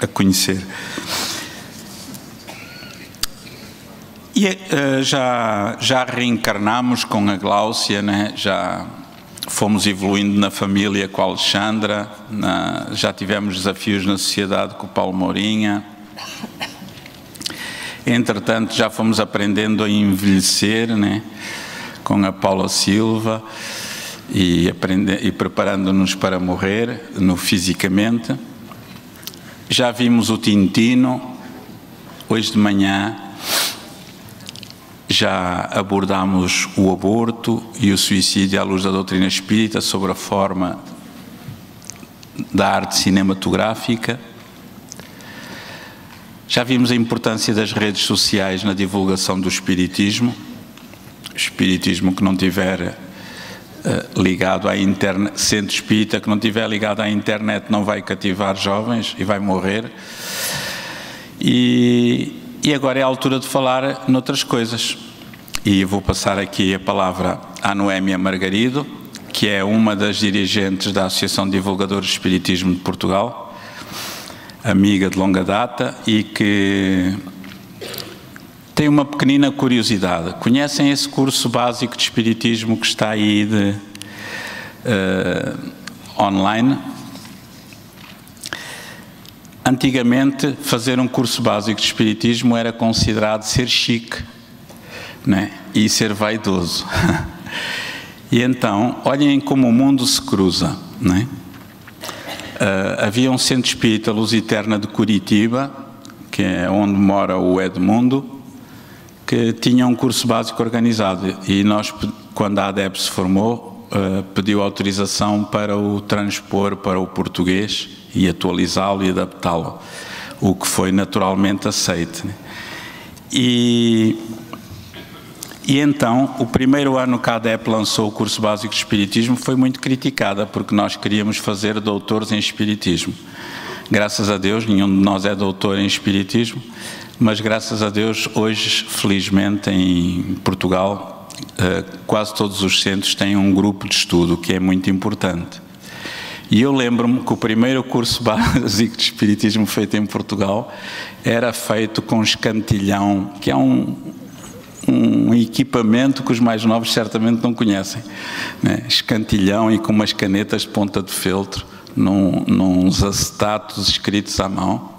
a conhecer. E já reencarnamos com a Gláucia, né? Já fomos evoluindo na família com a Alexandra, já tivemos desafios na sociedade com o Paulo Mourinha. Entretanto, já fomos aprendendo a envelhecer, né? Com a Paula Silva e preparando-nos para morrer fisicamente. Já vimos o Tintino, hoje de manhã já abordámos o aborto e o suicídio à luz da doutrina espírita sobre a forma da arte cinematográfica. Já vimos a importância das redes sociais na divulgação do espiritismo. O espiritismo que não tiver ligado à internet, centro espírita que não tiver ligado à internet não vai cativar jovens e vai morrer. E agora é a altura de falar noutras coisas. E vou passar aqui a palavra à Noémia Margarido, que é uma das dirigentes da Associação de Divulgadores do Espiritismo de Portugal, amiga de longa data e que tem uma pequenina curiosidade. Conhecem esse curso básico de Espiritismo que está aí online? Antigamente, fazer um curso básico de Espiritismo era considerado ser chique, né? E ser vaidoso. E então, olhem como o mundo se cruza, né? Havia um centro espírita Luz Eterna de Curitiba, que é onde mora o Edmundo, que tinha um curso básico organizado. E nós, quando a ADEP se formou, pediu autorização para o transpor para o português e atualizá-lo e adaptá-lo, o que foi naturalmente aceito. E então, o primeiro ano que a ADEP lançou o curso básico de Espiritismo foi muito criticada, porque nós queríamos fazer doutores em Espiritismo. Graças a Deus, nenhum de nós é doutor em Espiritismo, mas graças a Deus, hoje, felizmente, em Portugal, quase todos os centros têm um grupo de estudo, que é muito importante. E eu lembro-me que o primeiro curso básico de Espiritismo feito em Portugal era feito com escantilhão, que é um equipamento que os mais novos certamente não conhecem, né? Escantilhão e com umas canetas de ponta de feltro, nos acetatos escritos à mão.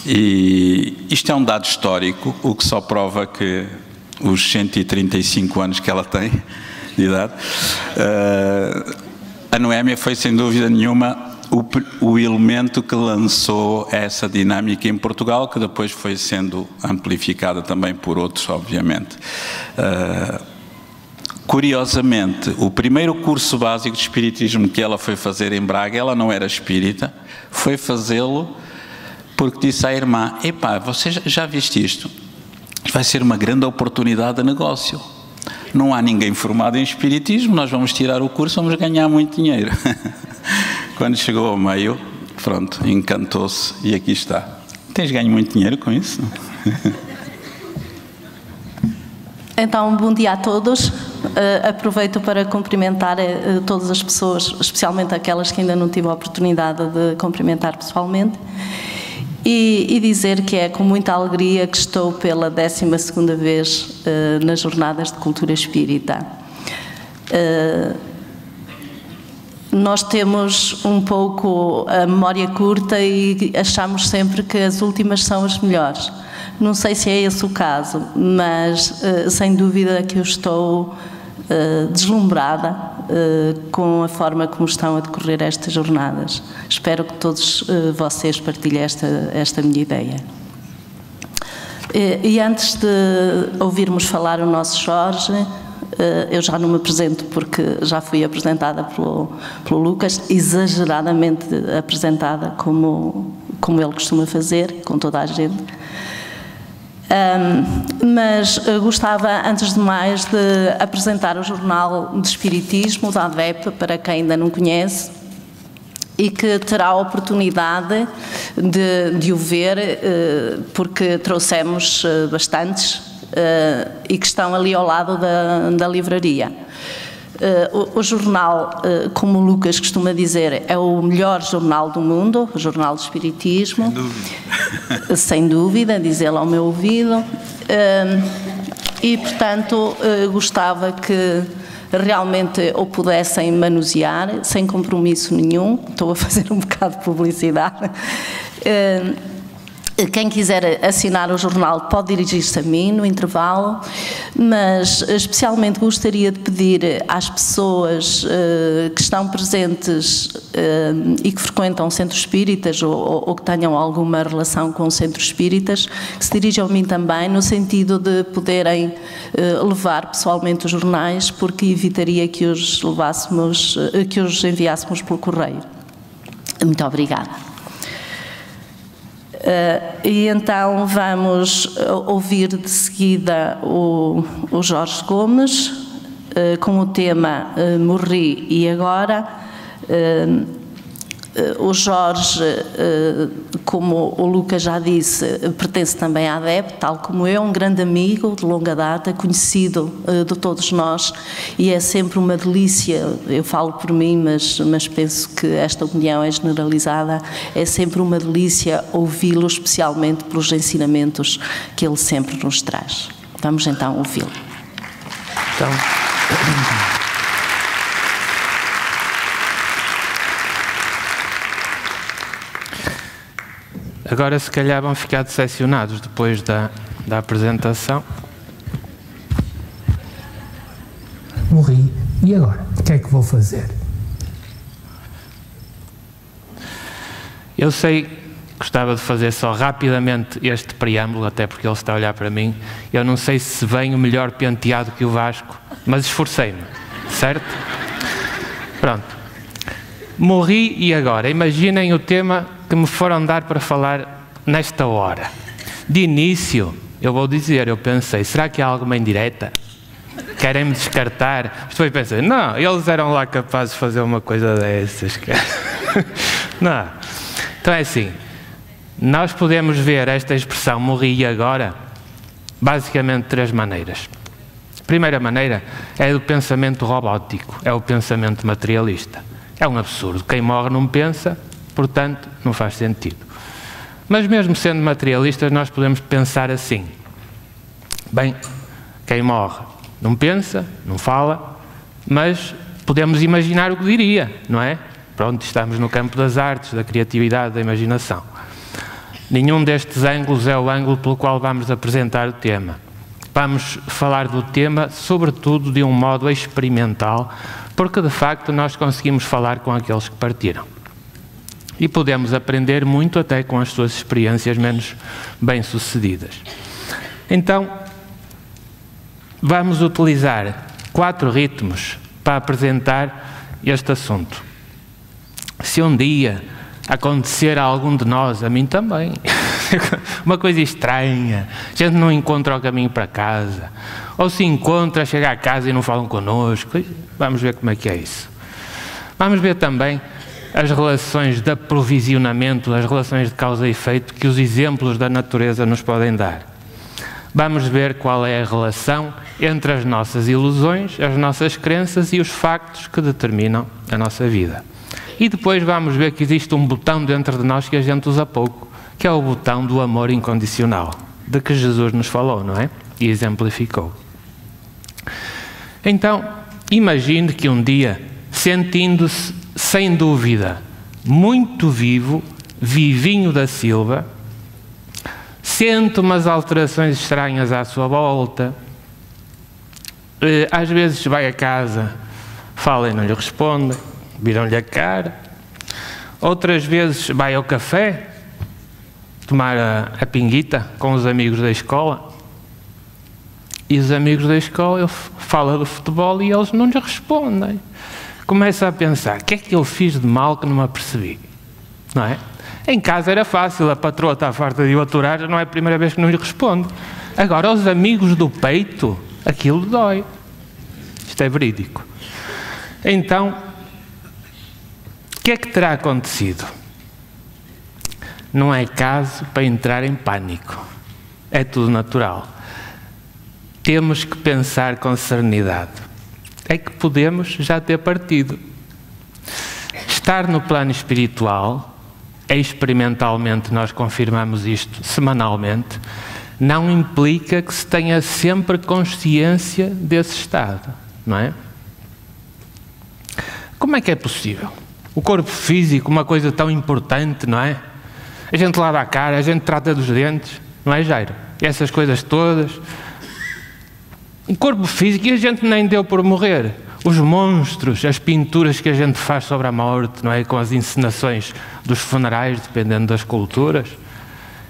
E isto é um dado histórico, o que só prova que os 135 anos que ela tem de idade, a Noémia foi sem dúvida nenhuma o elemento que lançou essa dinâmica em Portugal, que depois foi sendo amplificada também por outros, obviamente. Curiosamente, o primeiro curso básico de Espiritismo que ela foi fazer em Braga, ela não era espírita, foi fazê-lo porque disse à irmã: epá, você já viste isto? Vai ser uma grande oportunidade de negócio. Não há ninguém formado em Espiritismo, nós vamos tirar o curso, vamos ganhar muito dinheiro. Quando chegou ao meio, pronto, encantou-se e aqui está. Tens ganho muito dinheiro com isso? Então, bom dia a todos. Aproveito para cumprimentar todas as pessoas, especialmente aquelas que ainda não tive a oportunidade de cumprimentar pessoalmente. E dizer que é com muita alegria que estou pela 12ª vez nas Jornadas de Cultura Espírita. Nós temos um pouco a memória curta e achamos sempre que as últimas são as melhores. Não sei se é esse o caso, mas sem dúvida que eu estou deslumbrada com a forma como estão a decorrer estas jornadas. Espero que todos vocês partilhem esta minha ideia. E antes de ouvirmos falar o nosso Jorge, eu já não me apresento porque já fui apresentada pelo Lucas, exageradamente apresentada como ele costuma fazer, com toda a gente. Mas gostava, antes de mais, de apresentar o Jornal de Espiritismo da ADEP, para quem ainda não conhece, e que terá a oportunidade de o ver, porque trouxemos bastantes, e que estão ali ao lado da livraria. O jornal, como o Lucas costuma dizer, é o melhor jornal do mundo, o Jornal do Espiritismo. Sem dúvida. Sem dúvida, diz ele ao meu ouvido. E, portanto, gostava que realmente o pudessem manusear, sem compromisso nenhum. Estou a fazer um bocado de publicidade. Quem quiser assinar o jornal pode dirigir-se a mim no intervalo, mas especialmente gostaria de pedir às pessoas que estão presentes e que frequentam centros espíritas ou que tenham alguma relação com centros espíritas, que se dirijam a mim também, no sentido de poderem levar pessoalmente os jornais, porque evitaria que os enviássemos pelo correio. Muito obrigada. E então vamos ouvir de seguida o Jorge Gomes com o tema Morri e Agora. O Jorge, como o Lucas já disse, pertence também à ADEP, tal como eu, um grande amigo de longa data, conhecido de todos nós, e é sempre uma delícia, eu falo por mim, mas penso que esta opinião é generalizada, é sempre uma delícia ouvi-lo, especialmente pelos ensinamentos que ele sempre nos traz. Vamos então ouvi-lo. Então... Agora, se calhar, vão ficar decepcionados depois da apresentação. Morri, e agora? O que é que vou fazer? Eu sei, gostava de fazer só rapidamente este preâmbulo, até porque ele está a olhar para mim. Eu não sei se venho melhor penteado que o Vasco, mas esforcei-me, certo? Pronto. Morri e agora? Imaginem o tema que me foram dar para falar nesta hora. De início, eu vou dizer, eu pensei, será que há alguma indireta? Querem-me descartar? Depois pensei, não, eles eram lá capazes de fazer uma coisa dessas. Não. Então é assim, nós podemos ver esta expressão morri e agora, basicamente de 3 maneiras. A primeira maneira é do pensamento robótico, é o pensamento materialista. É um absurdo, quem morre não pensa, portanto, não faz sentido. Mas mesmo sendo materialistas, nós podemos pensar assim. Bem, quem morre não pensa, não fala, mas podemos imaginar o que diria, não é? Pronto, estamos no campo das artes, da criatividade, da imaginação. Nenhum destes ângulos é o ângulo pelo qual vamos apresentar o tema. Vamos falar do tema, sobretudo, de um modo experimental, porque, de facto, nós conseguimos falar com aqueles que partiram. E podemos aprender muito até com as suas experiências menos bem-sucedidas. Então, vamos utilizar 4 ritmos para apresentar este assunto. Se um dia acontecer a algum de nós, a mim também, uma coisa estranha, a gente não encontra o caminho para casa, ou se encontra, chega a casa e não falam connosco, vamos ver como é que é isso. Vamos ver também as relações de aprovisionamento, as relações de causa e efeito que os exemplos da natureza nos podem dar. Vamos ver qual é a relação entre as nossas ilusões, as nossas crenças e os factos que determinam a nossa vida. E depois vamos ver que existe um botão dentro de nós que a gente usa pouco, que é o botão do amor incondicional, de que Jesus nos falou, não é? E exemplificou. Então, imagine que um dia, sentindo-se, sem dúvida, muito vivo, Vivinho da Silva, sente umas alterações estranhas à sua volta, às vezes vai a casa, fala e não lhe respondem, viram-lhe a cara, outras vezes vai ao café, tomar a pinguita com os amigos da escola, e os amigos da escola, ele fala do futebol e eles não lhe respondem. Começa a pensar, o que é que eu fiz de mal que não me apercebi? Não é? Em casa era fácil, a patroa está farta de o aturar, não é a primeira vez que não lhe responde. Agora, aos amigos do peito, aquilo dói. Isto é verídico. Então, o que é que terá acontecido? Não é caso para entrar em pânico. É tudo natural. Temos que pensar com serenidade. é que podemos já ter partido. Estar no plano espiritual, experimentalmente nós confirmamos isto semanalmente, não implica que se tenha sempre consciência desse estado, não é? Como é que é possível? O corpo físico, uma coisa tão importante, não é? A gente lava a cara, a gente trata dos dentes, não é, Jairo? E essas coisas todas. O corpo físico, e a gente nem deu por morrer. Os monstros, as pinturas que a gente faz sobre a morte, não é? Com as encenações dos funerais, dependendo das culturas.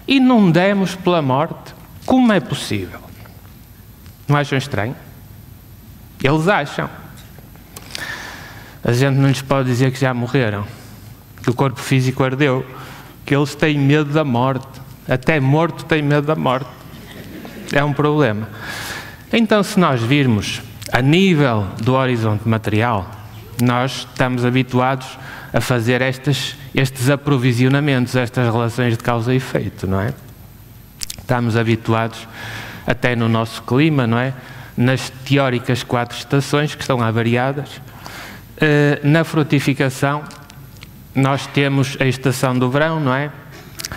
E não demos pela morte. Como é possível? Não acham estranho? Eles acham. A gente não lhes pode dizer que já morreram, que o corpo físico ardeu, que eles têm medo da morte. Até morto tem medo da morte. É um problema. Então, se nós virmos a nível do horizonte material, nós estamos habituados a fazer estes aprovisionamentos, estas relações de causa e efeito, não é? Estamos habituados, até no nosso clima, não é? Nas teóricas 4 estações, que estão avariadas. Na frutificação, nós temos a estação do verão, não é?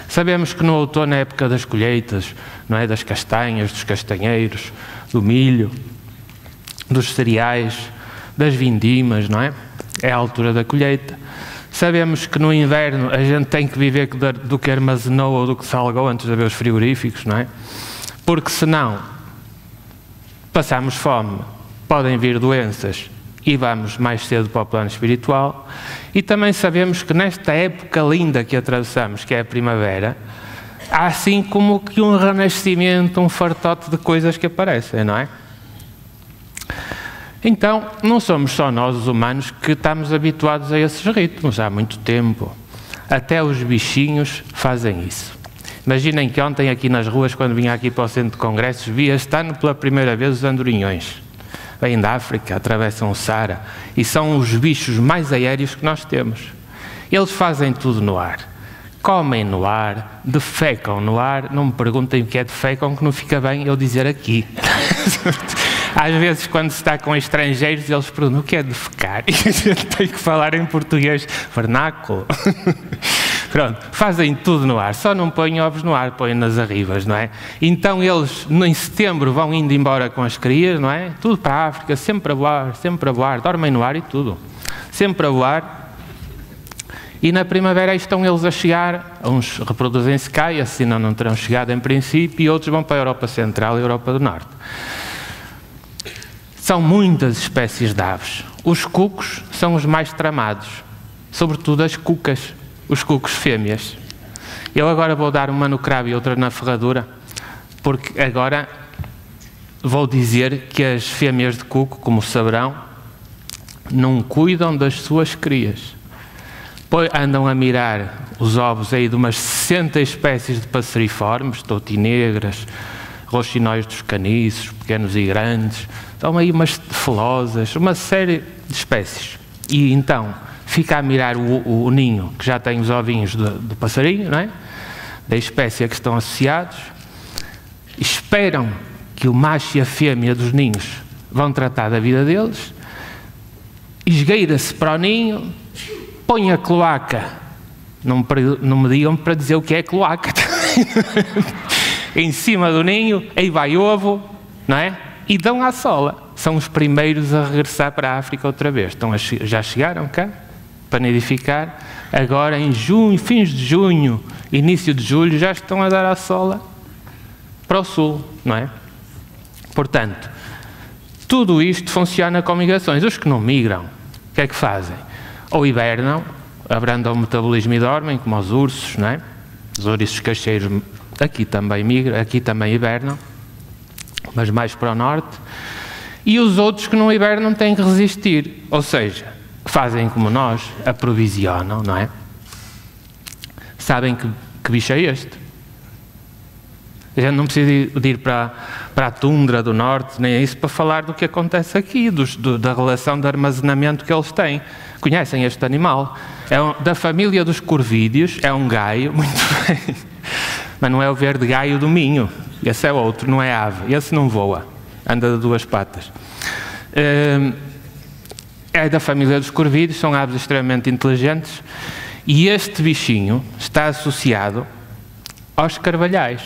Sabemos que no outono é a época das colheitas, não é? Das castanhas, dos castanheiros, do milho, dos cereais, das vindimas, não é? É a altura da colheita. Sabemos que no inverno a gente tem que viver do que armazenou ou do que salgou antes de haver os frigoríficos, não é? Porque senão passamos fome, podem vir doenças e vamos mais cedo para o plano espiritual. E também sabemos que nesta época linda que atravessamos, que é a primavera, há assim como que um renascimento, um fartote de coisas que aparecem, não é? Então, não somos só nós, os humanos, que estamos habituados a esses ritmos há muito tempo. Até os bichinhos fazem isso. Imaginem que ontem aqui nas ruas, quando vinha aqui para o centro de congressos, via este ano pela primeira vez os andorinhões. Vêm da África, atravessam o Saara e são os bichos mais aéreos que nós temos. Eles fazem tudo no ar. Comem no ar, defecam no ar. Não me perguntem o que é defecam, que não fica bem eu dizer aqui. Às vezes, quando se está com estrangeiros, eles perguntam o que é defecar. E a gente tem que falar em português vernáculo. Pronto, fazem tudo no ar, só não põem ovos no ar, põem nas arribas, não é? Então eles, em setembro, vão indo embora com as crias, não é? Tudo para a África, sempre a voar, dormem no ar e tudo. Sempre a voar. E na primavera aí estão eles a chegar, uns reproduzem-se cá e assim não terão chegado em princípio, e outros vão para a Europa Central e a Europa do Norte. São muitas espécies de aves. Os cucos são os mais tramados, sobretudo as cucas. Os cucos fêmeas. Eu agora vou dar uma no cravo e outra na ferradura, porque agora vou dizer que as fêmeas de cuco, como saberão, não cuidam das suas crias. Pois andam a mirar os ovos aí de umas 60 espécies de passeriformes, toutinegras, roxinóis dos caniços, pequenos e grandes, estão aí umas felosas, uma série de espécies. E então fica a mirar o ninho, que já tem os ovinhos do passarinho, não é? Da espécie a que estão associados, esperam que o macho e a fêmea dos ninhos vão tratar da vida deles, esgueira-se para o ninho, põe a cloaca, não me digam para dizer o que é cloaca, em cima do ninho, aí vai ovo, não é? E dão à sola. São os primeiros a regressar para a África outra vez. Já chegaram cá para nidificar, agora em junho, fins de junho, início de julho, já estão a dar a sola para o sul, não é? Portanto, tudo isto funciona com migrações. Os que não migram, o que é que fazem? Ou hibernam, abrandam o metabolismo e dormem, como os ursos, não é? Os ouriços cacheiros aqui também migram, aqui também hibernam, mas mais para o norte. E os outros que não hibernam têm que resistir, ou seja, fazem como nós, aprovisionam, não é? Sabem que bicho é este? A gente não precisa de ir para a tundra do norte, nem é isso, para falar do que acontece aqui, da relação de armazenamento que eles têm. Conhecem este animal? É da família dos corvídeos, é um gaio, muito bem, mas não é o verde gaio do Minho, esse é outro, não é ave, esse não voa, anda de 2 patas. é da família dos corvídeos, são aves extremamente inteligentes, e este bichinho está associado aos carvalhais.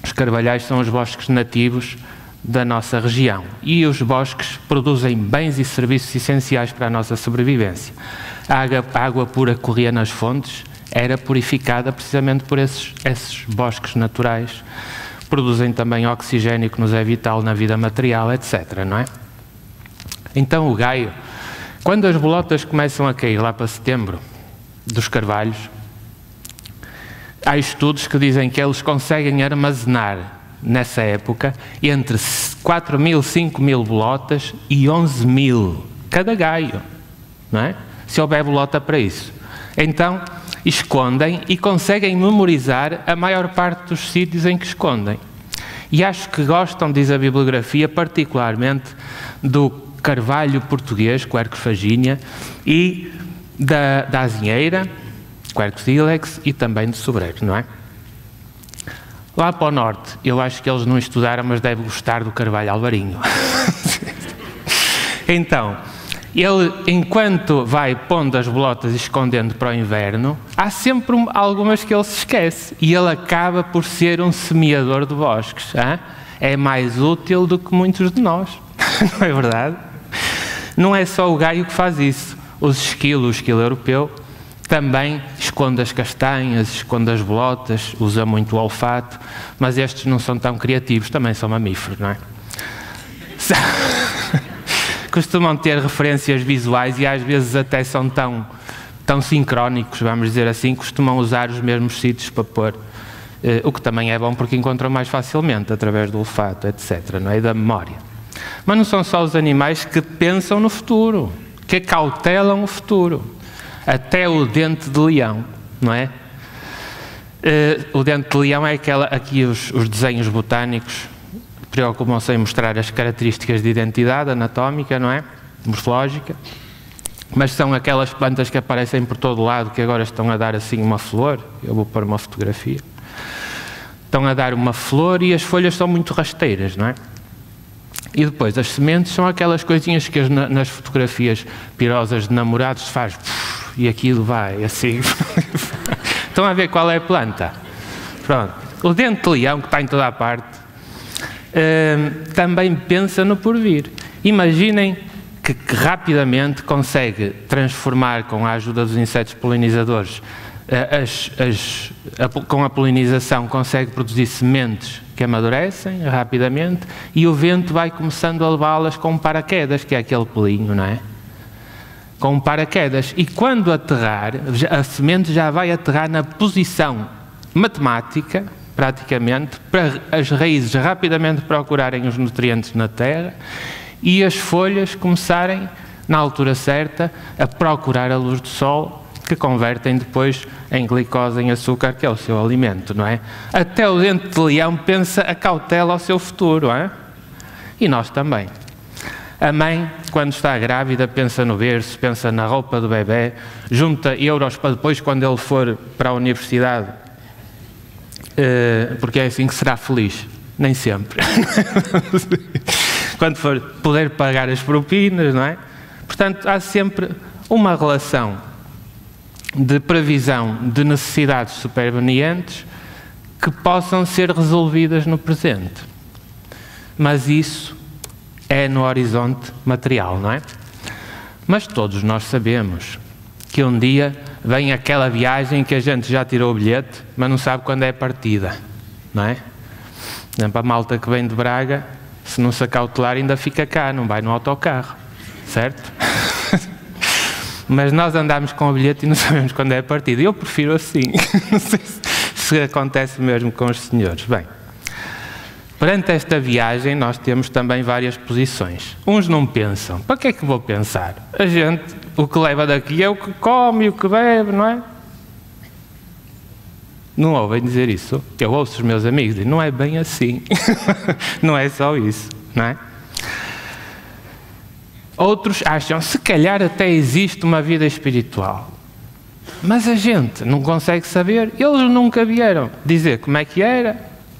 Os carvalhais são os bosques nativos da nossa região, e os bosques produzem bens e serviços essenciais para a nossa sobrevivência. A água pura que corria nas fontes era purificada precisamente por esses bosques naturais. Produzem também oxigênio que nos é vital na vida material, etc., não é? Então o gaio, quando as bolotas começam a cair lá para setembro, dos carvalhos, há estudos que dizem que eles conseguem armazenar, nessa época, entre 4.000, 5.000 bolotas e 11.000, cada gaio, não é? Se houver bolota para isso. Então, escondem e conseguem memorizar a maior parte dos sítios em que escondem. E acho que gostam, diz a bibliografia, particularmente do carvalho português, Quercus faginea, e da azinheira, Quercus ilex, e também do sobreiro, não é? Lá para o norte, eu acho que eles não estudaram, mas devem gostar do carvalho alvarinho. Então, ele, enquanto vai pondo as bolotas e escondendo para o inverno, há sempre algumas que ele se esquece, e ele acaba por ser um semeador de bosques. Hein? É mais útil do que muitos de nós, não é verdade? Não é só o gaio que faz isso. O esquilo europeu, também esconde as castanhas, esconde as bolotas, usa muito o olfato, mas estes não são tão criativos, também são mamíferos, não é? Costumam ter referências visuais e às vezes até são tão sincrónicos, vamos dizer assim, costumam usar os mesmos sítios para pôr, o que também é bom porque encontram mais facilmente, através do olfato, etc., não é? E da memória. Mas não são só os animais que pensam no futuro, que cautelam o futuro. Até o dente de leão, não é? O dente de leão é aqui os desenhos botânicos preocupam-se em mostrar as características de identidade anatómica, não é? Morfológica. Mas são aquelas plantas que aparecem por todo lado, que agora estão a dar assim uma flor. Eu vou pôr uma fotografia. Estão a dar uma flor e as folhas são muito rasteiras, não é? E depois as sementes são aquelas coisinhas que nas fotografias pirosas de namorados se faz e aquilo vai assim. Estão a ver qual é a planta? Pronto. O dente de leão, que está em toda a parte, também pensa no porvir. Imaginem que rapidamente consegue transformar, com a ajuda dos insetos polinizadores, com a polinização consegue produzir sementes que amadurecem rapidamente e o vento vai começando a levá-las com um paraquedas, que é aquele pelinho, não é? Com um paraquedas. E quando aterrar, a semente já vai aterrar na posição matemática, praticamente, para as raízes rapidamente procurarem os nutrientes na terra e as folhas começarem, na altura certa, a procurar a luz do sol, que convertem depois em glicose, em açúcar, que é o seu alimento, não é? Até o dente de leão pensa a cautela ao seu futuro, não é? E nós também. A mãe, quando está grávida, pensa no berço, pensa na roupa do bebê, junta euros para depois, quando ele for para a universidade, porque é assim que será feliz. Nem sempre. Quando for poder pagar as propinas, não é? Portanto, há sempre uma relação de previsão de necessidades supervenientes que possam ser resolvidas no presente. Mas isso é no horizonte material, não é? Mas todos nós sabemos que um dia vem aquela viagem que a gente já tirou o bilhete, mas não sabe quando é a partida, não é? Por exemplo, a malta que vem de Braga, se não se acautelar, ainda fica cá, não vai no autocarro, certo? Mas nós andamos com o bilhete e não sabemos quando é a partida. Eu prefiro assim. Não sei se acontece mesmo com os senhores. Bem, perante esta viagem nós temos também várias posições. Uns não pensam. Para que é que vou pensar? A gente, o que leva daqui é o que come e o que bebe, não é? Não ouvem dizer isso? Eu ouço os meus amigos dizem, não é bem assim. Não é só isso, não é? Outros acham, se calhar até existe uma vida espiritual. Mas a gente não consegue saber. Eles nunca vieram dizer como é que era,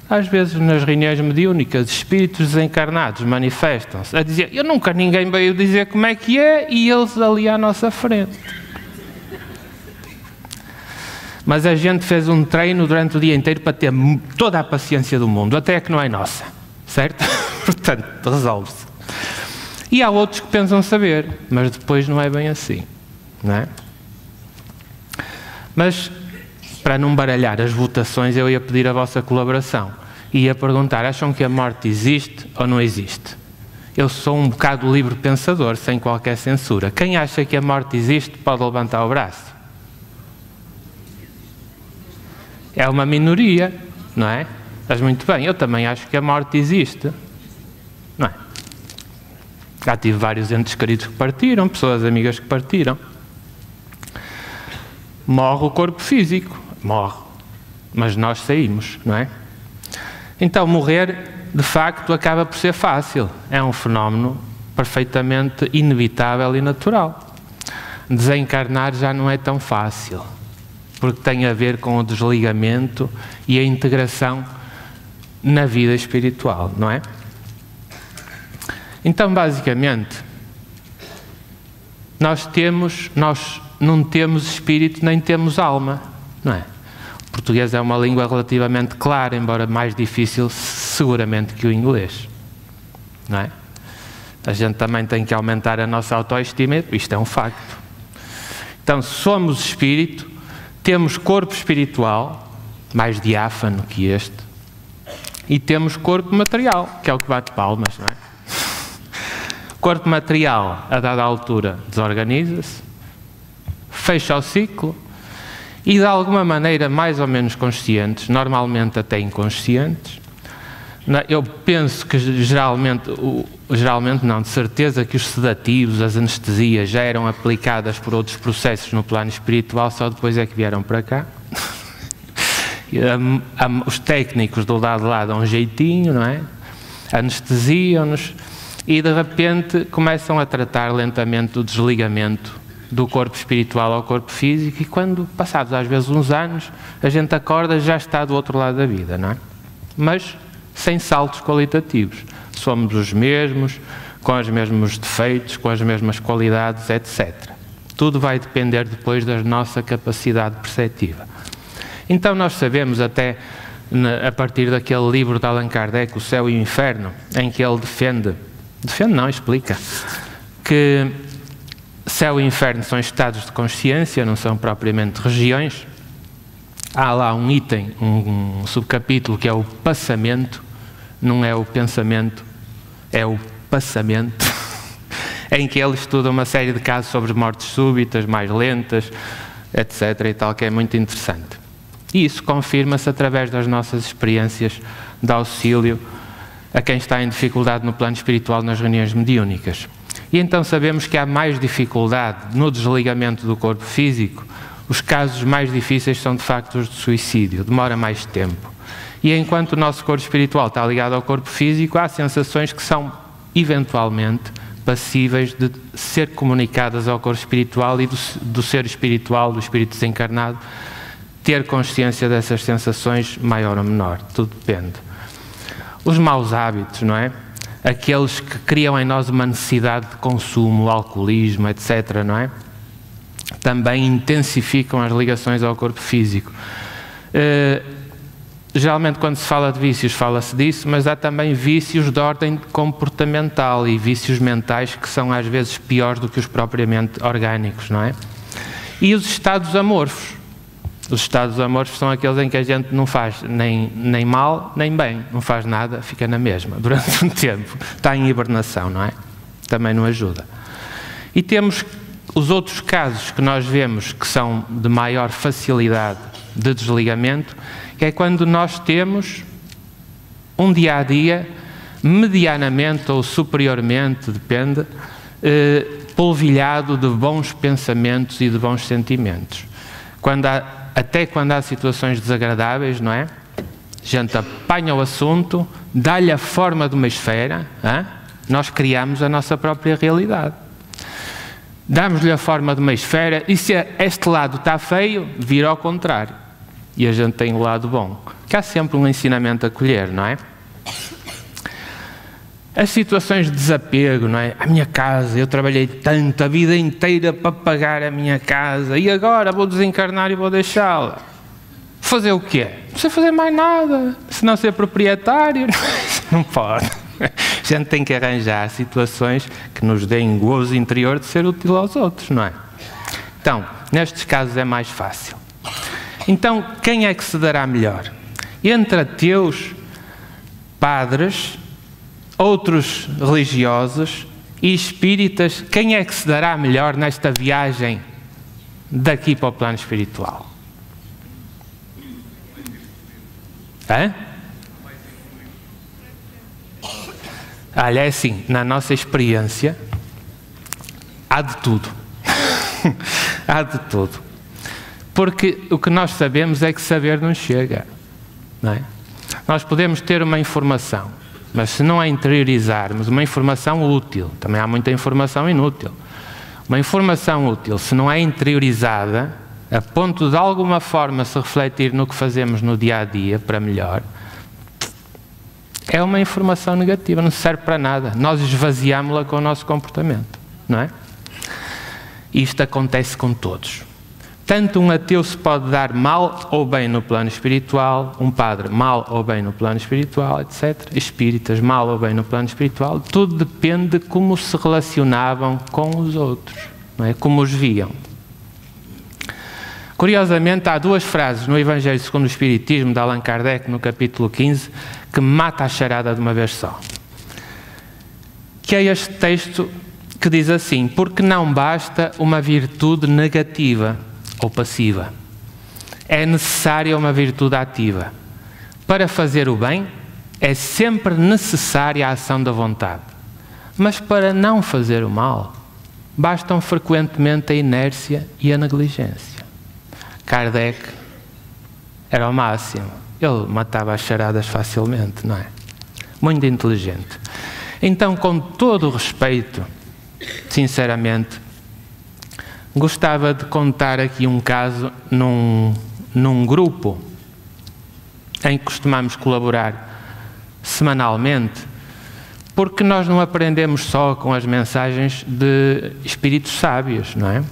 Às vezes nas reuniões mediúnicas, espíritos desencarnados manifestam-se a dizer: ninguém veio dizer como é que é, e eles ali à nossa frente. Mas a gente fez um treino durante o dia inteiro para ter toda a paciência do mundo, até que não é nossa, certo? Portanto, resolve-se. E há outros que pensam saber, mas depois não é bem assim, não é? Mas, para não baralhar as votações, eu ia pedir a vossa colaboração. Ia perguntar: acham que a morte existe ou não existe? Eu sou um bocado livre pensador, sem qualquer censura. Quem acha que a morte existe pode levantar o braço. É uma minoria, não é? Mas muito bem, eu também acho que a morte existe, não é? Já tive vários entes queridos que partiram, pessoas amigas que partiram. Morre o corpo físico, morre, mas nós saímos, não é? Então morrer, de facto, acaba por ser fácil. É um fenómeno perfeitamente inevitável e natural. Desencarnar já não é tão fácil, porque tem a ver com o desligamento e a integração na vida espiritual, não é? Então, basicamente, nós não temos espírito nem temos alma, não é? O português é uma língua relativamente clara, embora mais difícil seguramente que o inglês, não é? A gente também tem que aumentar a nossa autoestima, isto é um facto. Então, somos espírito, temos corpo espiritual, mais diáfano que este, e temos corpo material, que é o que bate palmas, não é? Corpo material, a dada altura, desorganiza-se, fecha o ciclo e, de alguma maneira, mais ou menos conscientes, normalmente até inconscientes, eu penso que geralmente não, de certeza que os sedativos, as anestesias já eram aplicadas por outros processos no plano espiritual, só depois é que vieram para cá. Os técnicos do lado de lá dão um jeitinho, não é? Anestesiam-nos e de repente começam a tratar lentamente o desligamento do corpo espiritual ao corpo físico, e quando, passados às vezes uns anos, a gente acorda, já está do outro lado da vida, não é? Mas sem saltos qualitativos. Somos os mesmos, com os mesmos defeitos, com as mesmas qualidades, etc. Tudo vai depender depois da nossa capacidade perceptiva. Então nós sabemos até, a partir daquele livro de Allan Kardec, O Céu e o Inferno, em que ele explica que céu e inferno são estados de consciência, não são propriamente regiões. Há lá um item, um subcapítulo que é o passamento, não é o pensamento, é o passamento, em que ele estuda uma série de casos sobre mortes súbitas, mais lentas, etc. e tal, que é muito interessante. E isso confirma-se através das nossas experiências de auxílio a quem está em dificuldade no plano espiritual nas reuniões mediúnicas. E então sabemos que há mais dificuldade no desligamento do corpo físico. Os casos mais difíceis são de facto os de suicídio, demora mais tempo. E enquanto o nosso corpo espiritual está ligado ao corpo físico, há sensações que são eventualmente passíveis de ser comunicadas ao corpo espiritual e do ser espiritual, do espírito desencarnado, ter consciência dessas sensações, maior ou menor, tudo depende. Os maus hábitos, não é? Aqueles que criam em nós uma necessidade de consumo, alcoolismo, etc., não é? Também intensificam as ligações ao corpo físico. Geralmente quando se fala de vícios fala-se disso, mas há também vícios de ordem comportamental e vícios mentais que são às vezes piores do que os propriamente orgânicos, não é? E os estados amorfos. Os estados amorfos são aqueles em que a gente não faz nem mal nem bem, não faz nada, fica na mesma durante um tempo, está em hibernação, não é? Também não ajuda. E temos os outros casos que nós vemos que são de maior facilidade de desligamento, que é quando nós temos um dia-a-dia, medianamente ou superiormente, depende, polvilhado de bons pensamentos e de bons sentimentos. Até quando há situações desagradáveis, não é? A gente apanha o assunto, dá-lhe a forma de uma esfera, nós criamos a nossa própria realidade. Damos-lhe a forma de uma esfera e se este lado está feio, vira ao contrário. E a gente tem o lado bom. que há sempre um ensinamento a colher, não é? As situações de desapego, não é? A minha casa, eu trabalhei tanto, a vida inteira para pagar a minha casa e agora vou desencarnar e vou deixá-la. Fazer o quê? Não sei fazer mais nada, se não ser proprietário, não pode. A gente tem que arranjar situações que nos deem gozo interior de ser útil aos outros, não é? Então, nestes casos é mais fácil. Então, quem é que se dará melhor? Entre ateus, padres, outros religiosos e espíritas, quem é que se dará melhor nesta viagem daqui para o plano espiritual? Hã? Olha, é assim, na nossa experiência, há de tudo. Há de tudo. Porque o que nós sabemos é que saber não chega, não é? Nós podemos ter uma informação, mas se não a interiorizarmos, uma informação útil, também há muita informação inútil, uma informação útil, se não é interiorizada, a ponto de alguma forma se refletir no que fazemos no dia-a-dia para melhor, é uma informação negativa, não serve para nada. Nós esvaziámos-la com o nosso comportamento, não é? Isto acontece com todos. Tanto um ateu se pode dar mal ou bem no plano espiritual, um padre mal ou bem no plano espiritual, etc. Espíritas mal ou bem no plano espiritual. Tudo depende de como se relacionavam com os outros, não é? Como os viam. Curiosamente, há duas frases no Evangelho segundo o Espiritismo, de Allan Kardec, no capítulo 15, que mata a charada de uma vez só. Que é este texto que diz assim: porque não basta uma virtude negativa ou passiva. É necessária uma virtude ativa. Para fazer o bem, é sempre necessária a ação da vontade. Mas para não fazer o mal, bastam frequentemente a inércia e a negligência. Kardec era o máximo. Ele matava as charadas facilmente, não é? Muito inteligente. Então, com todo o respeito, sinceramente, gostava de contar aqui um caso num grupo em que costumamos colaborar semanalmente, porque nós não aprendemos só com as mensagens de espíritos sábios, não é?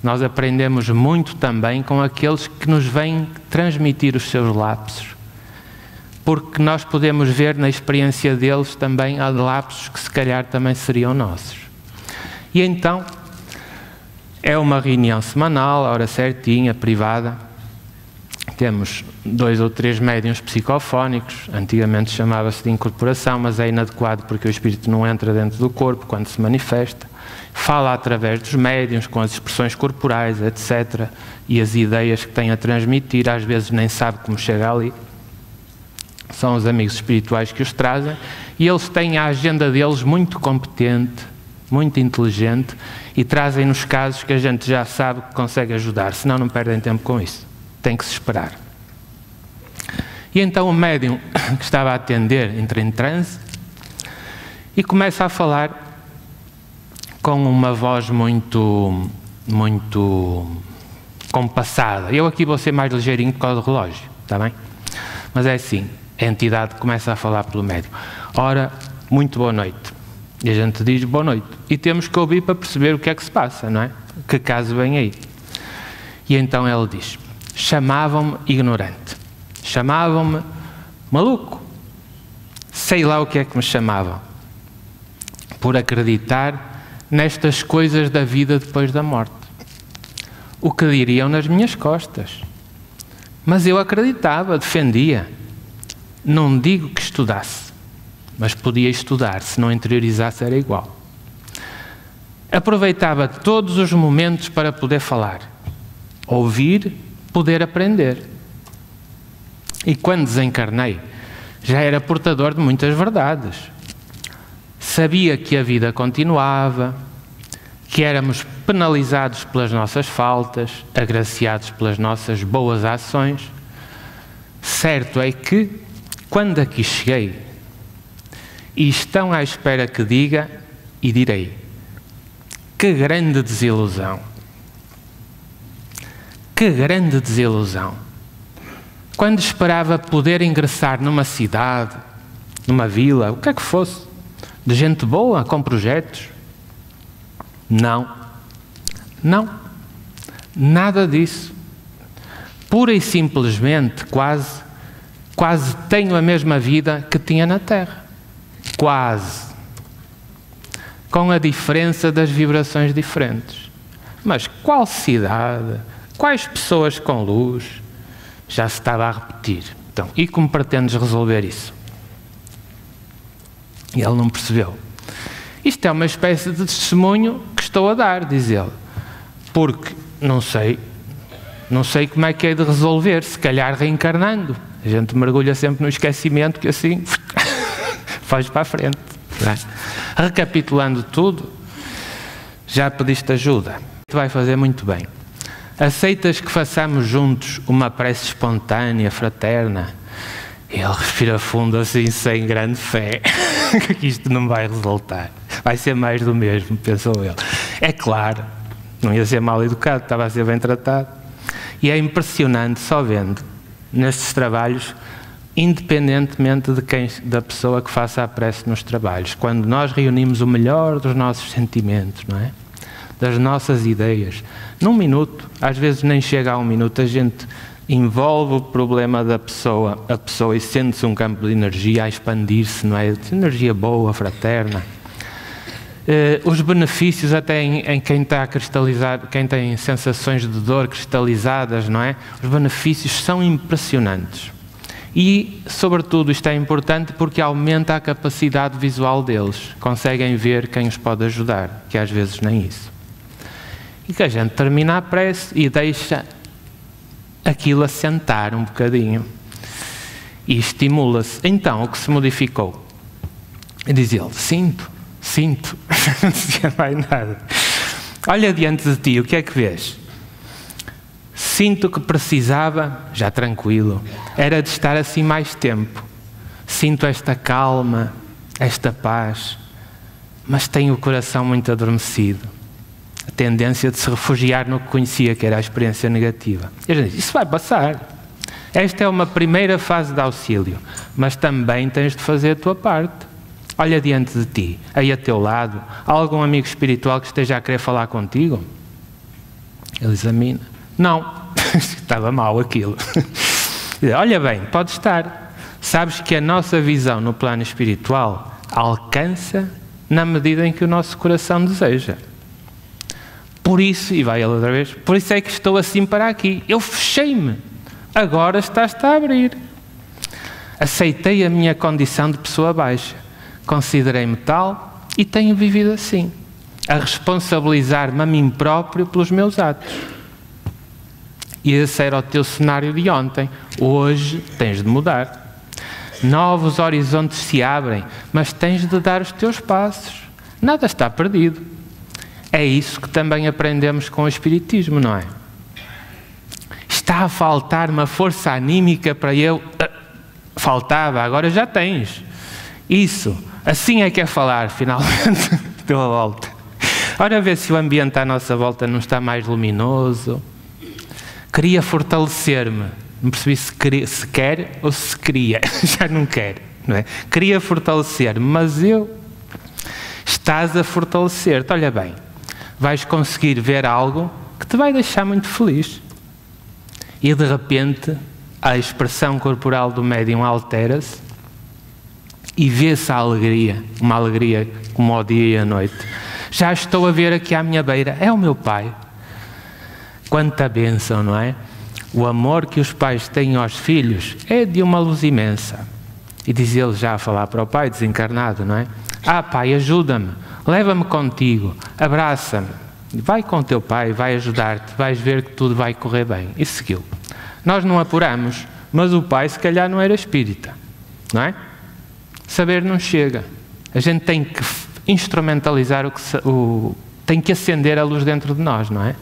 Nós aprendemos muito também com aqueles que nos vêm transmitir os seus lapsos, porque nós podemos ver na experiência deles também há lapsos que se calhar também seriam nossos. E então, é uma reunião semanal, a hora certinha, privada. Temos 2 ou 3 médiuns psicofónicos, antigamente chamava-se de incorporação, mas é inadequado porque o espírito não entra dentro do corpo quando se manifesta. Fala através dos médiuns, com as expressões corporais, etc. E as ideias que tem a transmitir, às vezes nem sabe como chega ali. São os amigos espirituais que os trazem, e eles têm a agenda deles muito competente, muito inteligente, e trazem-nos casos que a gente já sabe que consegue ajudar, senão não perdem tempo com isso. Tem que se esperar. E então o médium que estava a atender entra em transe e começa a falar com uma voz muito compassada. Eu aqui vou ser mais ligeirinho por causa do relógio, está bem? Mas é assim, a entidade começa a falar pelo médium. Ora, muito boa noite. E a gente diz boa noite. E temos que ouvir para perceber o que é que se passa, não é? Que caso vem aí. E então ele diz: chamavam-me ignorante. Chamavam-me maluco. Sei lá o que é que me chamavam. Por acreditar nestas coisas da vida depois da morte. O que diriam nas minhas costas. Mas eu acreditava, defendia. Não digo que estudasse, mas podia estudar, se não interiorizasse era igual. Aproveitava todos os momentos para poder falar, ouvir, poder aprender. E quando desencarnei, já era portador de muitas verdades. Sabia que a vida continuava, que éramos penalizados pelas nossas faltas, agraciados pelas nossas boas ações. Certo é que, quando aqui cheguei, e estão à espera que diga, e direi: que grande desilusão! Que grande desilusão! Quando esperava poder ingressar numa cidade, numa vila, o que é que fosse, de gente boa, com projetos? Não. Não. Nada disso. Pura e simplesmente, quase tenho a mesma vida que tinha na Terra. Quase. Com a diferença das vibrações diferentes. Mas qual cidade? Quais pessoas com luz? Já se estava a repetir. Então, e como pretendes resolver isso? E ele não percebeu. Isto é uma espécie de testemunho que estou a dar, diz ele. Porque não sei como é que é de resolver, se calhar reencarnando. A gente mergulha sempre no esquecimento que assim faz para a frente. Não é? Recapitulando tudo, já pediste ajuda. Vai fazer muito bem. Aceitas que façamos juntos uma prece espontânea, fraterna? Ele respira fundo assim, sem grande fé, que isto não vai resultar. Vai ser mais do mesmo, pensou ele. É claro, não ia ser mal educado, estava a ser bem tratado. E é impressionante, só vendo, nestes trabalhos, independentemente da pessoa que faça a prece nos trabalhos, quando nós reunimos o melhor dos nossos sentimentos, não é? Das nossas ideias, num minuto, às vezes nem chega a um minuto, a gente envolve o problema da pessoa, a pessoa e sente-se um campo de energia a expandir-se, não é? De energia boa, fraterna. Os benefícios até em quem está a cristalizar, quem tem sensações de dor cristalizadas, não é? Os benefícios são impressionantes. E, sobretudo, isto é importante porque aumenta a capacidade visual deles. Conseguem ver quem os pode ajudar, que às vezes nem isso. E que a gente termina a prece e deixa aquilo assentar um bocadinho. E estimula-se. Então, o que se modificou? E diz ele, sinto. Não dizia mais nada. Olha diante de ti, o que é que vês? Sinto que precisava, já tranquilo, era de estar assim mais tempo. Sinto esta calma, esta paz, mas tenho o coração muito adormecido. A tendência de se refugiar no que conhecia, que era a experiência negativa. E a gente diz, isso vai passar. Esta é uma primeira fase de auxílio, mas também tens de fazer a tua parte. Olha diante de ti, aí a teu lado, há algum amigo espiritual que esteja a querer falar contigo? Ele examina. Não, estava mal aquilo. Olha bem, pode estar. Sabes que a nossa visão no plano espiritual alcança na medida em que o nosso coração deseja. Por isso, e vai ele outra vez, por isso é que estou assim para aqui. Eu fechei-me, agora estás-te a abrir. Aceitei a minha condição de pessoa baixa, considerei-me tal e tenho vivido assim, a responsabilizar-me a mim próprio pelos meus atos. E esse era o teu cenário de ontem. Hoje tens de mudar. Novos horizontes se abrem, mas tens de dar os teus passos. Nada está perdido. É isso que também aprendemos com o Espiritismo, não é? Está a faltar uma força anímica para eu... Faltava, agora já tens. Isso, assim é que é falar, finalmente, deu a volta. Ora, ver se o ambiente à nossa volta não está mais luminoso. Queria fortalecer-me. Não percebi se quer ou se queria. Já não quer, não é? Queria fortalecer-me, mas estás a fortalecer-te. Olha bem, vais conseguir ver algo que te vai deixar muito feliz. E de repente, a expressão corporal do médium altera-se e vê-se a alegria, uma alegria como ao dia e à noite. Já estou a ver aqui à minha beira, é o meu pai. Quanta bênção, não é? O amor que os pais têm aos filhos é de uma luz imensa. E diz ele já a falar para o pai, desencarnado, não é? Ah, pai, ajuda-me, leva-me contigo, abraça-me, vai com o teu pai, vai ajudar-te, vais ver que tudo vai correr bem. E seguiu. Nós não apuramos, mas o pai se calhar não era espírita, não é? Saber não chega. A gente tem que instrumentalizar tem que acender a luz dentro de nós, não é?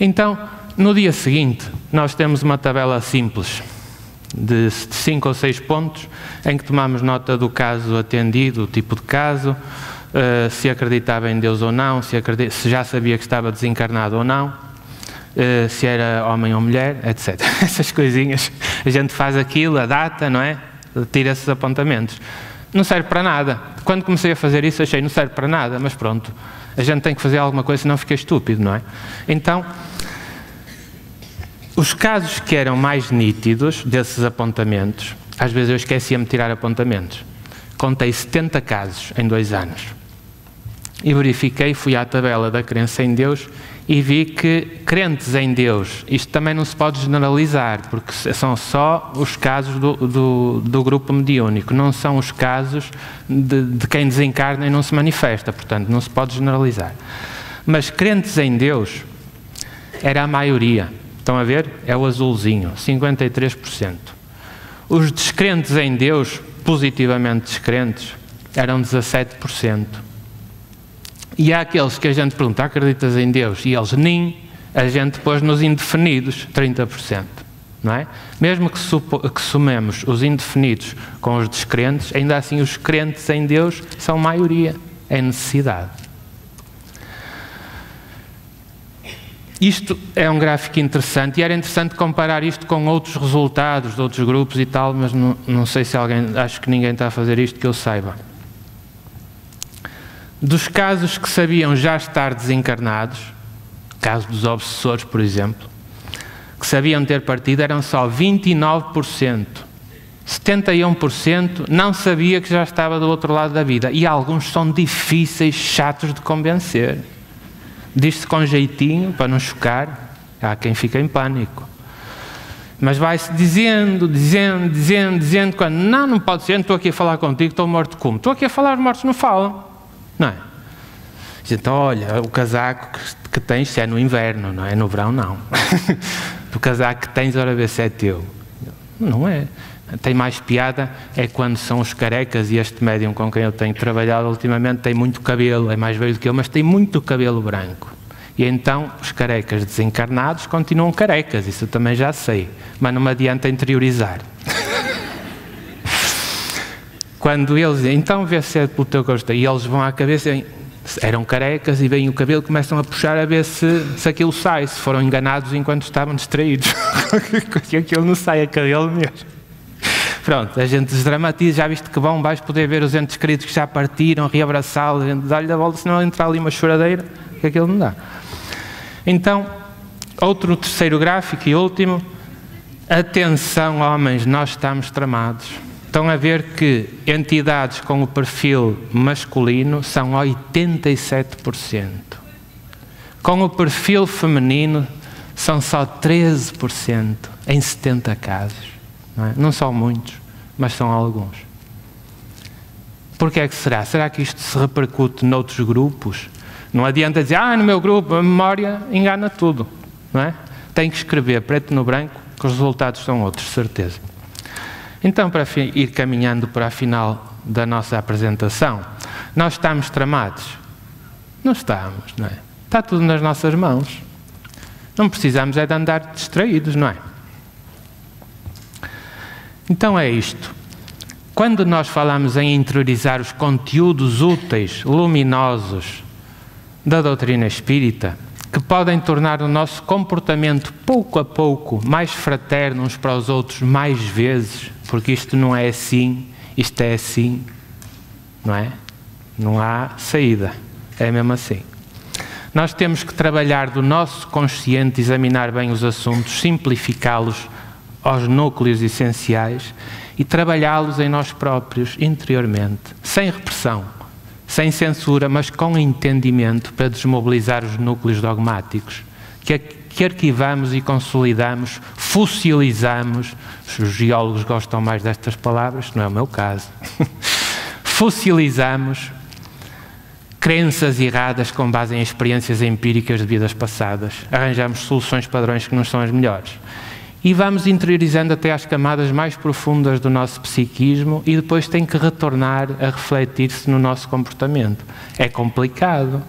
Então, no dia seguinte, nós temos uma tabela simples de 5 ou 6 pontos em que tomamos nota do caso atendido, o tipo de caso, se acreditava em Deus ou não, se já sabia que estava desencarnado ou não, se era homem ou mulher, etc. Essas coisinhas. A gente faz aquilo, a data, não é? Tira esses apontamentos. Não serve para nada. Quando comecei a fazer isso, achei, não serve para nada, mas pronto. A gente tem que fazer alguma coisa, senão fica estúpido, não é? Então, os casos que eram mais nítidos desses apontamentos, às vezes eu esquecia-me de tirar apontamentos. Contei 70 casos em 2 anos. E verifiquei, fui à tabela da crença em Deus e vi que crentes em Deus, isto também não se pode generalizar, porque são só os casos do grupo mediúnico, não são os casos de quem desencarna e não se manifesta, portanto não se pode generalizar. Mas crentes em Deus era a maioria. Estão a ver? É o azulzinho, 53%. Os descrentes em Deus, positivamente descrentes, eram 17%. E há aqueles que a gente pergunta, acreditas em Deus? E eles nem, a gente pôs nos indefinidos, 30%. Não é? Mesmo que somemos os indefinidos com os descrentes, ainda assim os crentes em Deus são maioria, é necessidade. Isto é um gráfico interessante e era interessante comparar isto com outros resultados de outros grupos e tal, mas não sei se alguém, acho que ninguém está a fazer isto que eu saiba. Dos casos que sabiam já estar desencarnados, caso dos obsessores, por exemplo, que sabiam ter partido, eram só 29%. 71% não sabia que já estava do outro lado da vida. E alguns são difíceis, chatos de convencer. Diz-se com jeitinho, para não chocar, há quem fica em pânico. Mas vai-se dizendo, quando não pode ser, não estou aqui a falar contigo, estou morto como? Estou aqui a falar, os mortos não falam. Não é? Então, olha, o casaco que tens, se é no inverno, não é no verão, não. O casaco que tens, ora vê se é teu. Não é. Tem mais piada é quando são os carecas, e este médium com quem eu tenho trabalhado ultimamente tem muito cabelo, é mais velho do que eu, mas tem muito cabelo branco. E então os carecas desencarnados continuam carecas, isso eu também já sei, mas não me adianta interiorizar. Quando eles, então vê se é pelo teu gosto, e eles vão à cabeça, eram carecas e veem o cabelo, começam a puxar a ver se aquilo sai, se foram enganados enquanto estavam distraídos. E aquilo não sai, é cabelo mesmo. Pronto, a gente desdramatiza, já viste que bom, vais poder ver os entes queridos que já partiram, reabraçá-los, a gente dá-lhe a volta, senão entra ali uma choradeira, que aquilo não dá. Então, outro terceiro gráfico e último, atenção homens, nós estamos tramados. Estão a ver que entidades com o perfil masculino são 87%. Com o perfil feminino são só 13% em 70 casos. Não é? Não são muitos, mas são alguns. Porquê é que será? Será que isto se repercute noutros grupos? Não adianta dizer, no meu grupo a memória engana tudo. Não é? Tem que escrever preto no branco, que os resultados são outros, certeza. Então, para ir caminhando para a final da nossa apresentação, nós estamos tramados? Não estamos, não é? Está tudo nas nossas mãos. Não precisamos é de andar distraídos, não é? Então é isto. Quando nós falamos em interiorizar os conteúdos úteis, luminosos da doutrina espírita, que podem tornar o nosso comportamento pouco a pouco mais fraterno uns para os outros mais vezes, porque isto não é assim, isto é assim, não é? Não há saída, é mesmo assim. Nós temos que trabalhar do nosso consciente, examinar bem os assuntos, simplificá-los aos núcleos essenciais e trabalhá-los em nós próprios, interiormente, sem repressão, sem censura, mas com entendimento para desmobilizar os núcleos dogmáticos, que arquivamos e consolidamos, fossilizamos, os geólogos gostam mais destas palavras, não é o meu caso, fossilizamos crenças erradas com base em experiências empíricas de vidas passadas, arranjamos soluções padrões que não são as melhores. E vamos interiorizando até às camadas mais profundas do nosso psiquismo e depois tem que retornar a refletir-se no nosso comportamento. É complicado,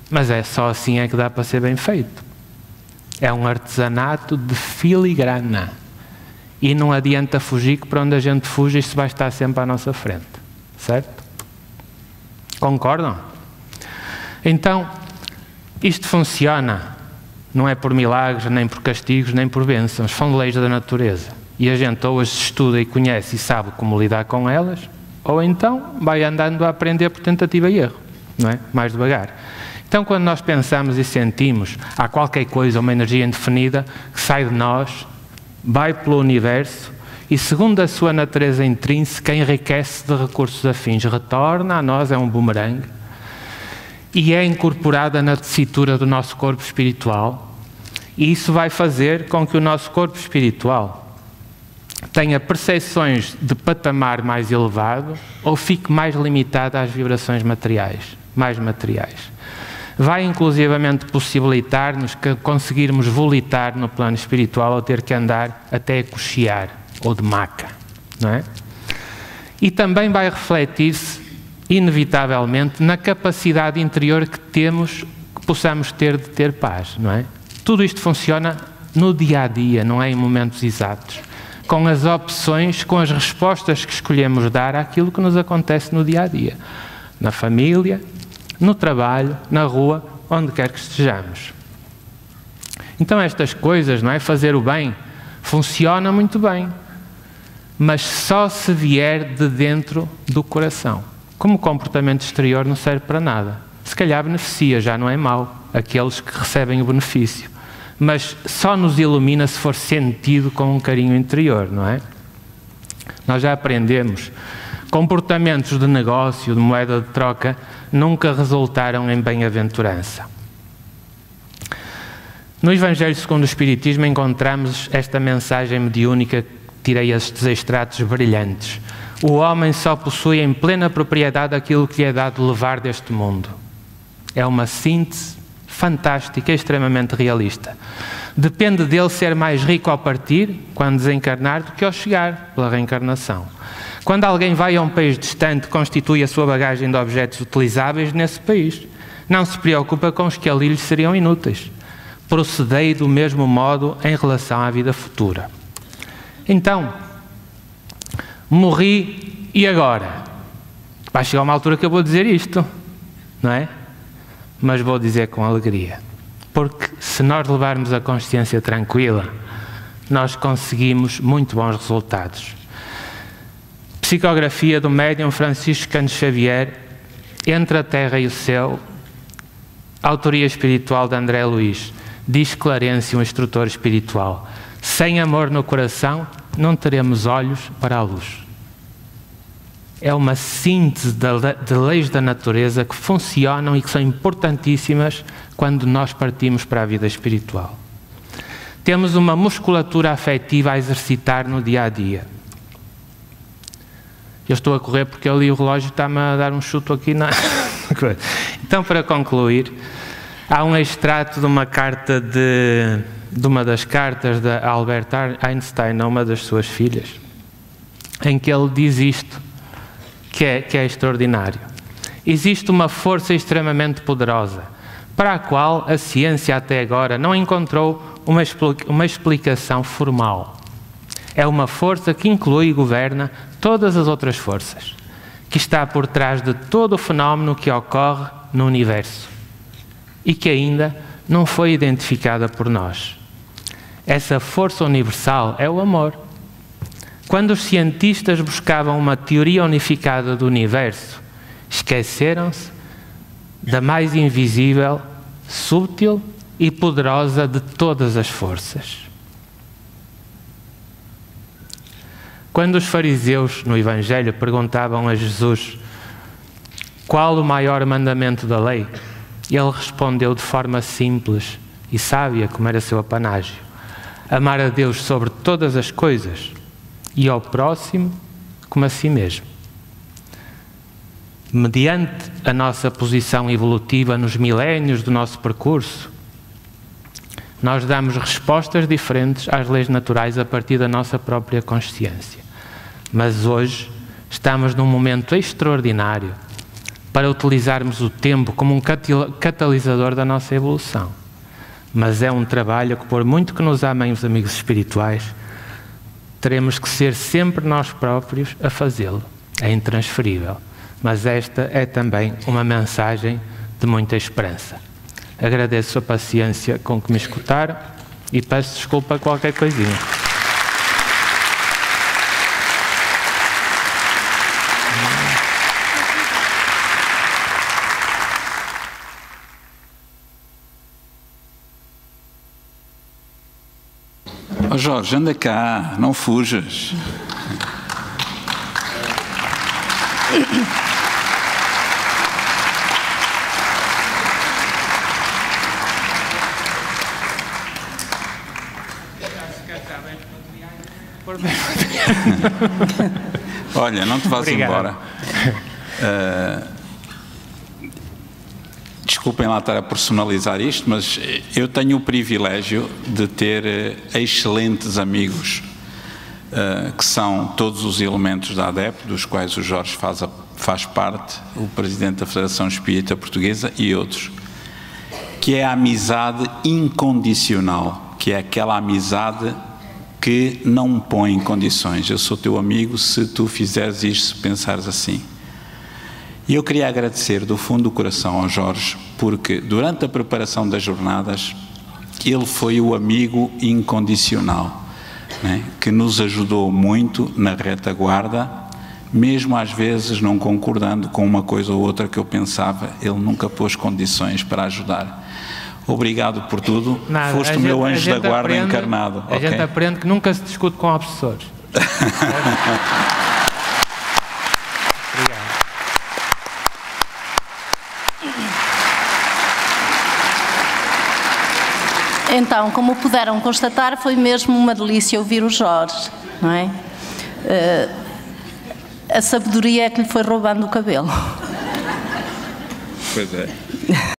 mas é só assim é que dá para ser bem feito. É um artesanato de filigrana. E não adianta fugir, que para onde a gente fuge isso vai estar sempre à nossa frente. Certo? Concordam? Então, isto funciona. não é por milagres, nem por castigos, nem por bênçãos, são leis da natureza. E a gente ou as estuda e conhece e sabe como lidar com elas, ou então vai andando a aprender por tentativa e erro, não é? Mais devagar. Então, quando nós pensamos e sentimos, há qualquer coisa, uma energia indefinida, que sai de nós, vai pelo universo e, segundo a sua natureza intrínseca, enriquece de recursos afins, retorna a nós, é um bumerangue, e é incorporada na tessitura do nosso corpo espiritual. E isso vai fazer com que o nosso corpo espiritual tenha percepções de patamar mais elevado ou fique mais limitado às vibrações materiais, mais materiais. Vai inclusivamente possibilitar-nos que conseguirmos volitar no plano espiritual ou ter que andar até cochear ou de maca, não é? E também vai refletir-se, inevitavelmente, na capacidade interior que temos, que possamos ter de ter paz, não é? Tudo isto funciona no dia-a-dia, não é em momentos exatos, com as opções, com as respostas que escolhemos dar àquilo que nos acontece no dia-a-dia, na família, no trabalho, na rua, onde quer que estejamos. Então estas coisas, não é? Fazer o bem, funciona muito bem, mas só se vier de dentro do coração. Como comportamento exterior não serve para nada. Se calhar beneficia, já não é mau, aqueles que recebem o benefício. Mas só nos ilumina se for sentido com um carinho interior, não é? Nós já aprendemos. Comportamentos de negócio, de moeda de troca, nunca resultaram em bem-aventurança. No Evangelho segundo o Espiritismo encontramos esta mensagem mediúnica que tirei estes extratos brilhantes. O homem só possui em plena propriedade aquilo que lhe é dado levar deste mundo. É uma síntese fantástica e extremamente realista. Depende dele ser mais rico ao partir, quando desencarnar, do que ao chegar, pela reencarnação. Quando alguém vai a um país distante, constitui a sua bagagem de objetos utilizáveis nesse país. Não se preocupa com os que ali lhe seriam inúteis. Procedei do mesmo modo em relação à vida futura. Então, morri e agora? Vai chegar uma altura que eu vou dizer isto, não é? Mas vou dizer com alegria. Porque se nós levarmos a consciência tranquila, nós conseguimos muito bons resultados. Psicografia do médium Francisco Cândido Xavier, Entre a Terra e o Céu, autoria espiritual de André Luiz. Diz Clarêncio, um instrutor espiritual: sem amor no coração, não teremos olhos para a luz. É uma síntese de leis da natureza que funcionam e que são importantíssimas quando nós partimos para a vida espiritual. Temos uma musculatura afetiva a exercitar no dia-a-dia. Eu estou a correr porque ali o relógio está-me a dar um chute aqui na... Então, para concluir, há um extrato de uma carta de uma das cartas de Albert Einstein a uma das suas filhas, em que ele diz isto, que é extraordinário. Existe uma força extremamente poderosa, para a qual a ciência até agora não encontrou uma explicação formal. É uma força que inclui e governa todas as outras forças, que está por trás de todo o fenómeno que ocorre no universo e que ainda não foi identificada por nós. Essa força universal é o amor. Quando os cientistas buscavam uma teoria unificada do universo, esqueceram-se da mais invisível, sútil e poderosa de todas as forças. Quando os fariseus, no Evangelho, perguntavam a Jesus qual o maior mandamento da lei, ele respondeu de forma simples e sábia, como era seu apanágio: amar a Deus sobre todas as coisas e ao próximo como a si mesmo. Mediante a nossa posição evolutiva nos milénios do nosso percurso, nós damos respostas diferentes às leis naturais a partir da nossa própria consciência. Mas hoje estamos num momento extraordinário para utilizarmos o tempo como um catalisador da nossa evolução. Mas é um trabalho que, por muito que nos amem os amigos espirituais, teremos que ser sempre nós próprios a fazê-lo. É intransferível. Mas esta é também uma mensagem de muita esperança. Agradeço a paciência com que me escutaram e peço desculpa a qualquer coisinha. Oh Jorge, anda cá, não fujas. Olha, não te vás embora. Desculpem lá estar a personalizar isto, mas eu tenho o privilégio de ter excelentes amigos, que são todos os elementos da ADEP, dos quais o Jorge faz parte, o Presidente da Federação Espírita Portuguesa e outros, que é a amizade incondicional, que é aquela amizade que não me põe em condições. Eu sou teu amigo se tu fizeres isto, se pensares assim. E eu queria agradecer do fundo do coração ao Jorge, porque durante a preparação das jornadas, ele foi o amigo incondicional, né, que nos ajudou muito na retaguarda, mesmo às vezes não concordando com uma coisa ou outra que eu pensava, ele nunca pôs condições para ajudar. Obrigado por tudo. Nada, foste o meu anjo da guarda encarnado. A gente aprende que nunca se discute com obsessores. Então, como puderam constatar, foi mesmo uma delícia ouvir o Jorge, não é? A sabedoria é que lhe foi roubando o cabelo. Pois é.